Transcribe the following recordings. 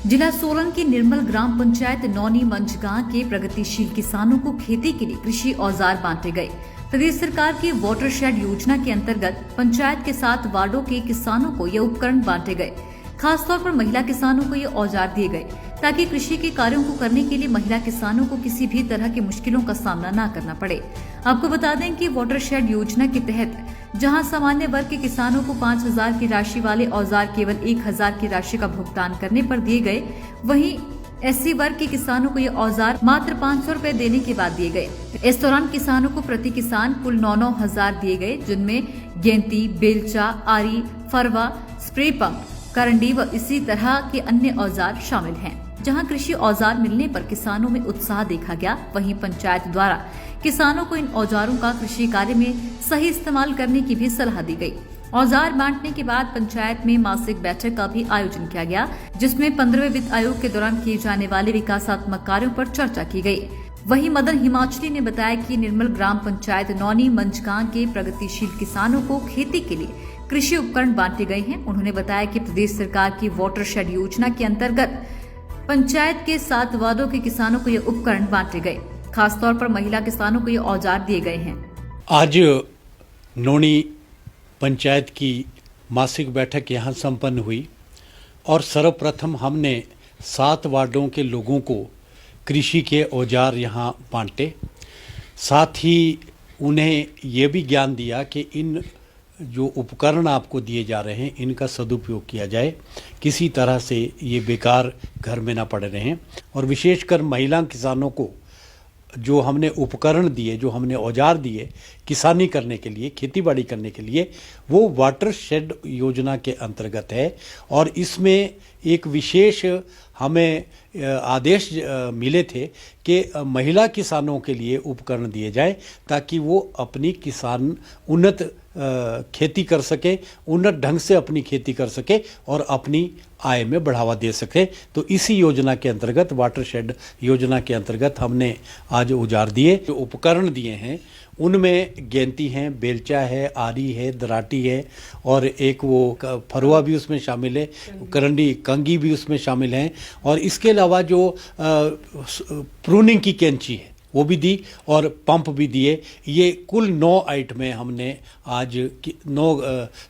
जिला सोलन की निर्मल ग्राम पंचायत नौनी मंझगांव के प्रगतिशील किसानों को खेती के लिए कृषि औजार बांटे गए। प्रदेश सरकार की वाटरशेड योजना के अंतर्गत पंचायत के 7 वार्डों के किसानों को ये उपकरण बांटे गए। खासतौर पर महिला किसानों को ये औजार दिए गए ताकि कृषि के कार्यों को करने के लिए महिला किसानों को किसी भी तरह की मुश्किलों का सामना न करना पड़े। आपको बता दें कि वाटरशेड योजना के तहत जहां सामान्य वर्ग के किसानों को 5,000 की राशि वाले औजार केवल 1,000 की राशि का भुगतान करने पर दिए गए, वहीं एससी वर्ग के किसानों को ये औजार मात्र 500 रुपए देने के बाद दिए गए। इस दौरान किसानों को प्रति किसान कुल 9,9 हजार दिए गए, जिनमें गेंती, बेलचा, आरी, फरवा, स्प्रे पंप, करंडी व इसी तरह के अन्य औजार शामिल हैं। जहां कृषि औजार मिलने पर किसानों में उत्साह देखा गया, वहीं पंचायत द्वारा किसानों को इन औजारों का कृषि कार्य में सही इस्तेमाल करने की भी सलाह दी गई। औजार बांटने के बाद पंचायत में मासिक बैठक का भी आयोजन किया गया, जिसमें 15वें वित्त आयोग के दौरान किए जाने वाले विकासात्मक कार्यों पर चर्चा की गई। वहीं मदन हिमाचली ने बताया कि निर्मल ग्राम पंचायत नौनी मंझगांव के प्रगतिशील किसानों को खेती के लिए कृषि उपकरण बांटे गए हैं। उन्होंने बताया कि प्रदेश सरकार की वाटरशेड योजना के अंतर्गत पंचायत के 7 वार्डों के किसानों को ये उपकरण बांटे गए। खासतौर पर महिला किसानों को ये औजार दिए गए हैं। आज नौनी पंचायत की मासिक बैठक यहाँ संपन्न हुई और सर्वप्रथम हमने 7 वार्डों के लोगों को कृषि के औजार यहाँ बांटे। साथ ही उन्हें ये भी ज्ञान दिया कि इन जो उपकरण आपको दिए जा रहे हैं इनका सदुपयोग किया जाए, किसी तरह से ये बेकार घर में ना पड़े रहें। और विशेषकर महिला किसानों को जो हमने उपकरण दिए, जो हमने औजार दिए किसानी करने के लिए, खेतीबाड़ी करने के लिए, वो वाटरशेड योजना के अंतर्गत है। और इसमें एक विशेष हमें आदेश मिले थे कि महिला किसानों के लिए उपकरण दिए जाए ताकि वो अपनी किसान उन्नत खेती कर सके, उन्नत ढंग से अपनी खेती कर सके और अपनी आय में बढ़ावा दे सके। तो इसी योजना के अंतर्गत, वाटरशेड योजना के अंतर्गत हमने आज औजार दिए। जो उपकरण दिए हैं उनमें गेंती हैं, बेलचा है, आरी है, दराटी है और एक वो फरुआ भी उसमें शामिल है, करंडी, कंगी भी उसमें शामिल हैं। और इसके अलावा जो प्रूनिंग की कैंची है वो भी दी और पंप भी दिए। ये कुल 9 आइटमें हमने आज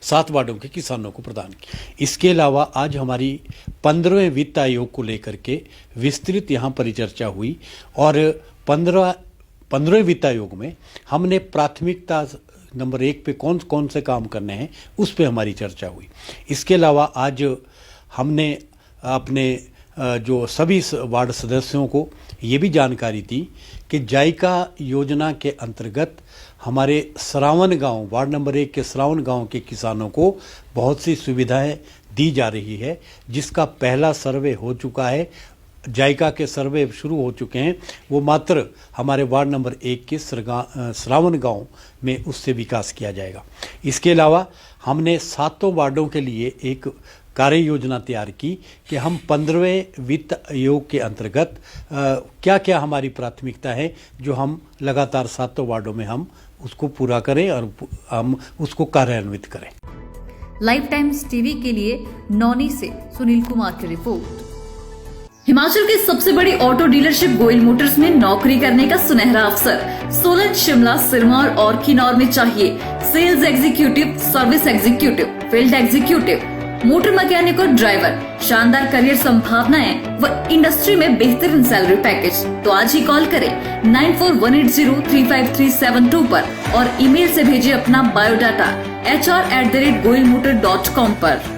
7 वार्डों के किसानों को प्रदान की। इसके अलावा आज हमारी 15वें वित्त आयोग को लेकर के विस्तृत यहाँ परिचर्चा हुई और 15वें वित्त आयोग में हमने प्राथमिकता नंबर 1 पे कौन कौन से काम करने हैं उस पे हमारी चर्चा हुई। इसके अलावा आज हमने अपने जो सभी वार्ड सदस्यों को ये भी जानकारी दी कि जायका योजना के अंतर्गत हमारे श्रावण गांव, वार्ड नंबर 1 के श्रावण गांव के किसानों को बहुत सी सुविधाएं दी जा रही है, जिसका पहला सर्वे हो चुका है। जायका के सर्वे शुरू हो चुके हैं, वो मात्र हमारे वार्ड नंबर 1 के श्रावण गांव में उससे विकास किया जाएगा। इसके अलावा हमने 7 वार्डों के लिए एक कार्य योजना तैयार की कि हम 15वें वित्त आयोग के अंतर्गत क्या क्या हमारी प्राथमिकता है जो हम लगातार 7 वार्डों में हम उसको पूरा करें और हम उसको कार्यान्वित करें। लाइफ टाइम्स टीवी के लिए नौनी से सुनील कुमार की रिपोर्ट। हिमाचल की सबसे बड़ी ऑटो डीलरशिप गोयल मोटर्स में नौकरी करने का सुनहरा अवसर सोलन, शिमला, सिरमौर और किन्नौर में चाहिए sales executive, service executive, field executive, motor mechanic और ड्राइवर। शानदार करियर संभावनाएं व इंडस्ट्री में बेहतरीन सैलरी पैकेज। तो आज ही कॉल करें 9418035372 पर और ईमेल से भेजिए अपना बायोडाटा hr@goyalmotor.com पर।